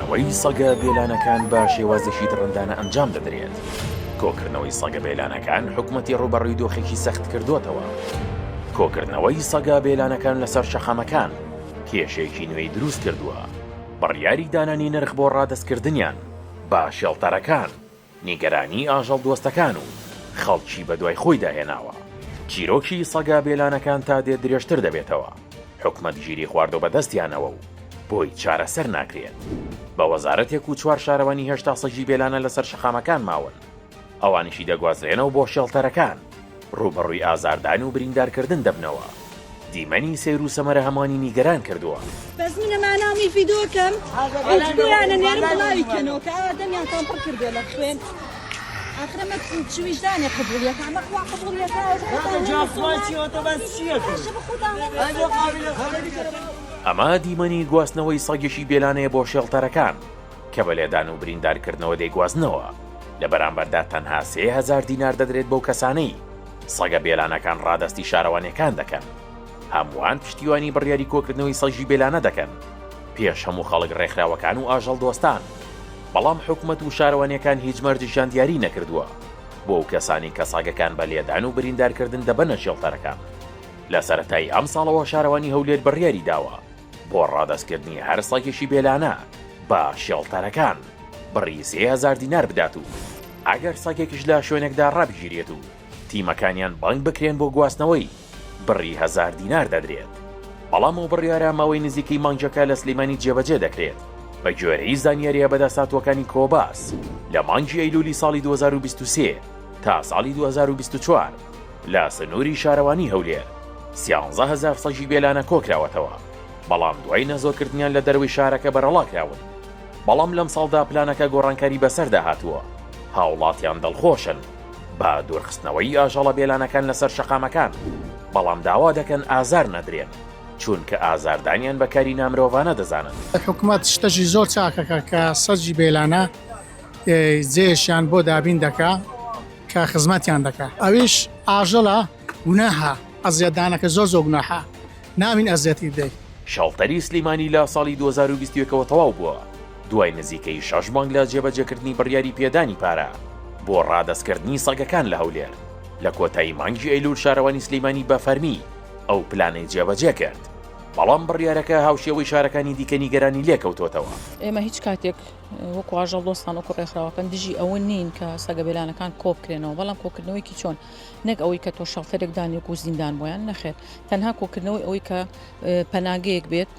کۆکردنەوەی سەگە بێلانەکان بە شێوازێکی دڕندانە ئەنجام دەدرێت. کۆکردنەوەی سەگە بێلانەکان حکومەتی ڕوبەڕووی دۆخێکی سەخت کردوتەوە. کۆکردنەوەی سەگە بێلانەکان لەسەر شەقامەکان کێشەیەکی نوێی دروست کردووە. بڕیاری دانانی نرخ بۆ ڕادەستکردنیان بە شێڵتەرەکان، نیگەرانی ئاژەڵ دۆستەکان و خەڵکی بەدوای خۆی داهێناوە. چیرۆکی سەگە بێلانەکان تا دێت درێژتر دەبێتەوە. حکومەت گیری خواردۆ بەدەستیانەوە و بۆی چارەسەر ناکرێت. بە وەزارەتێک و 4 شارەوانی هێشتا سەگی بێلانە لەسەر شەقامەکان ماون. ئەوانیشی دەگوازرێنەوە بۆ شێڵتەرەکان، ڕوبەڕووی ئازاردان و بریندارکردن دەبنەوە. دیمەنی سیر و سەمەرە هەمانی نیگەران کردووە. بەس منە مانامی ڤیدۆکەم هیچیانە نێرم بڵاویکەنەوە کە ئادەمیان تۆم پڕ کردێ لە خوێن ئاخرەمە چ ویژدانێ قبوڵیەکە ئەمە خوا قبوڵیەکە ئەمە دیمەنی گواستنەوەی سەگێکی بێلانەیە بۆ شێڵتەرەکان کە بە لێدان و بریندارکردنەوە دەیگوازنەوە. لە بەرامبەردا تەنها 3000 دینار دەدرێت بەو کەسانەی سەگە بێلانەکان ڕادستی شارەوانیەکان دەکەن. هەمووان پشتیوانی بڕیاری کۆکردنەوەی سەگی بێلانە دەکەن پێش هەموو خەڵک ڕێکخراوەکان و ئاژەڵ دۆستان. بەڵام حکومەت و شارەوانیەکان هیچ مەرجیشان دیاری نەکردووە بۆ ئەو کەسانی کە سەگەکان بە لێدان و بریندارکردن دەبەنە شێڵتەرەکان. لە سەرەتای ئەم ساڵەوە شارەوانی هەولێر بڕیاری داوە بۆ ڕادەستکردنی هەر سەگێکی بێلانە بە شێڵتەرەکان بڕی 3000 دینار بدات و ئەگەر سەگێکیش لە شوێنێکدا ڕابگیرێت و تیمەکانیان بانگ بکرێن بۆ گواستنەوەی بڕی 1000 دینار دەدرێت. بەڵام ئەو بڕیارە ماوەی نزیکەی مانگەکە لە سلێمانی جێبەجێ دەکرێت بە گوێرەی زانیاریە بەدەساتوەکانی کۆباس لە مانگی ئەیلولی ساڵی 2023 تا ساڵی 2024 لە سنووری شارەوانی هەولێر 13000 سەگی بێلانە کۆکراوەتەوە. بەڵام دوای نەزۆکردنیان لە دەروی شارەکە بەرەڵاکراون. بەڵام لەم ساڵدا پلانەکە گۆڕانکاری بەسەردا هاتووە. هاوڵاتیان دڵخۆشن بە دوورخستنەوەی ئاژەڵە بێلانەکان لەسەر شەقامەکان، بەڵام داوا دەکەن ئازار نەدرێن چونکە ئازاردانیان بەکاری نامرۆڤانە دەزانن. حکومەت شتەژی زۆر چاکەکە کە سەگی بێلانە جێشیان بۆ دابین دەکا کە خزمەتیان دەکا. ئەویش ئاژەڵە گوناها ئەزیەتدانەکە زۆر گوناها نامین ئەزیەتی بدەیت. شەڵتەری سلێمانی لە ساڵی 2021ەوە تەواو بووە دوای نزیکەی 6 مانگ لە جێبەجێکردنی بڕیاری پێدانی پارە بۆ ڕادەستکردنی سەگەکان لە هەولێر. لە کۆتایی مانگی ئەیلول شارەوانی سلێمانی بە فەرمی ئەو پلانەی جێبەجێ کرد. بەڵام بڕیارەکە هاوشێوەی شارەکانی دیکە نیگەرانی لێکەوتۆتەوە. ئێمە هیچ کاتێک وەکو ئاژەڵ دۆستان وەکو ڕێکخراوەکان دژی ئەوە نین کە سەگە بێلانەکان کۆبکرێنەوە، بەڵام کۆکردنەوەیکی چۆن نەک ئەوەی کە تۆ شەڵتەرێک دانیێک و زیندان بۆیان نەخێت، تەنها کۆکردنەوەی ئەوەی کە پەناگەیەک بێت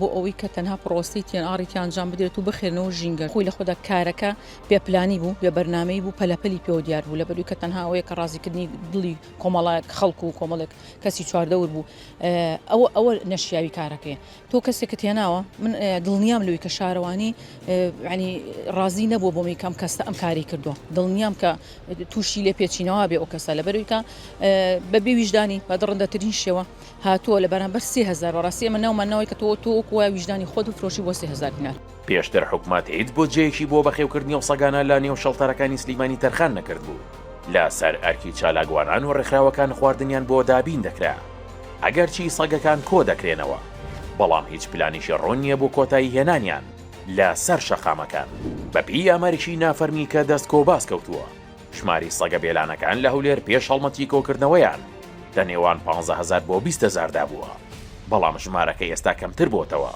بۆ ئەوەی کە تەنها پرۆستیتیان ئاڕیتیان ئەنجام بدرێت و بخێنەوە ژینگە خۆی لە خۆدا کارەکە بێپلانی بوو، بێ بەرنامەی بوو، پەلەپەلی پێوە دیار بوو، لەبەروی کە تەنها ئەوەیە کە ڕازیکردنی دڵی کۆمەڵایەک خەڵک و کۆمەڵێک کەسی چواردەور بوو. ئەوە نەشیاوی کارەکەیە. تۆ کەسێکت هێناوە، من دڵنیام لەوەی کە شارەوانی ینی ڕازی نەبووە بۆ میکەم کەسە ئەم کاری کردووە. دڵنیام کە تووشی لێ پێچینەوە بێ ئەو کەسە، لەبەروی کە بەبێ ویژدانی بە دڕندەترین شێوە هاتووە لە بەرامبەر 3000 ڕاستی ئەمە ناومانەوەی کە تۆ وای ویژدانی خۆت و فرۆشی بۆ 3000 دینار. پێشتر حکومەت هیچ بۆجێیەکی بۆ بەخێوکردنی ئەو سەگانە لە نێو شەڵتەرەکانی سلێمانی تەرخان نەکرد بوو. لە سەر ئەرکی چالاگوانان و ڕێکخراوەکان خواردنیان بۆ دابین دەکرا ئەگەرچی سەگەکان کۆ دەکرێنەوە، بەڵام هیچ پلانیشی ڕوون نییە بۆ کۆتایی هێنانیان لە سەر شەقامەکان. بەپی ئەمەریکی نافەرمی کە دەست کۆباس کەوتووە، ژماری سەگە بێلانەکان لە هەولێر پێش هەڵمەتی کۆکردنەوەیان لە نێوان 15000 بۆ 20000 دابووە، بەڵام ژمارەکە ئێستا کەمتر بۆتەوە.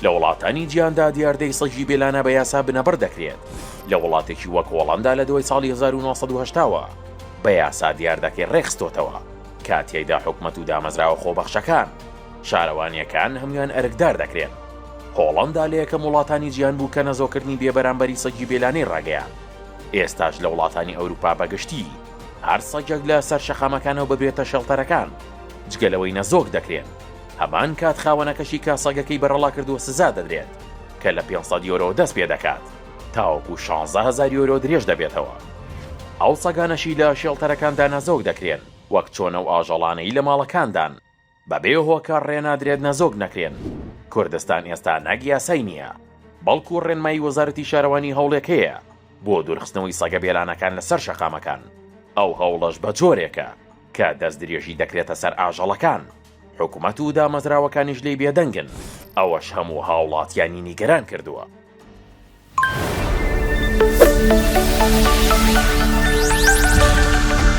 لە وڵاتانی جیهاندا دیاردەی سەگی بێلانە بە یاسا بنەبەر دەکرێت. لە وڵاتێکی وەک هۆڵەندا لە دوای ساڵی 1970ەوە بە یاسا دیاردەکەی ڕێخستۆتەوە کە تێیدا حکومەت و دامەزراوە خۆبەخشەکان شارەوانیەکان هەمویان ئەرکدار دەکرێن. هۆڵەندا لە یەکەم وڵاتانی جیهان بوو کە نەزۆکردنی بێبەرامبەری سەگی بێلانەی ڕاگەیان. ئێستاش لە وڵاتانی ئەوروپا بەگشتی هەر سەگێک لە سەر شەقامەکانەوە ببێتە شەڵتەرەکان جگەلەوەی نەزۆک دەکرێن. هەمان کات خاوەنەکەشی کە سەگەکەی بەرەڵا کردووە سزا دەدرێت کە لە 500 یۆرۆ دەست پێ دەکات تاوەکو 16000 یۆرۆ درێژ دەبێتەوە. ئەو سەگانەشی لە شێڵتەرەکاندا نەزۆک دەکرێن وەک چۆنە و ئاژەڵانەی لە ماڵەکاندان بەبێ هۆکار ڕێنادرێت نەزۆک نەکرێن. کوردستان ئێستا ناگیاسای نییە، بەڵکو ڕێنمایی وەزارەتی شارەوانی هەوڵێکەیە بۆ دوورخستنەوەی سەگە بێلانەکان لەسەر شەقامەکان. ئەو هەوڵەش بە جۆرێکە کە دەست درێژی دەکرێتە سەر ئاژەڵەکان. حکومەت و دامەزراوەکانیش لێی بێدەنگن، ئەوەش هەموو هاوڵاتیانی نیگەران کردووە.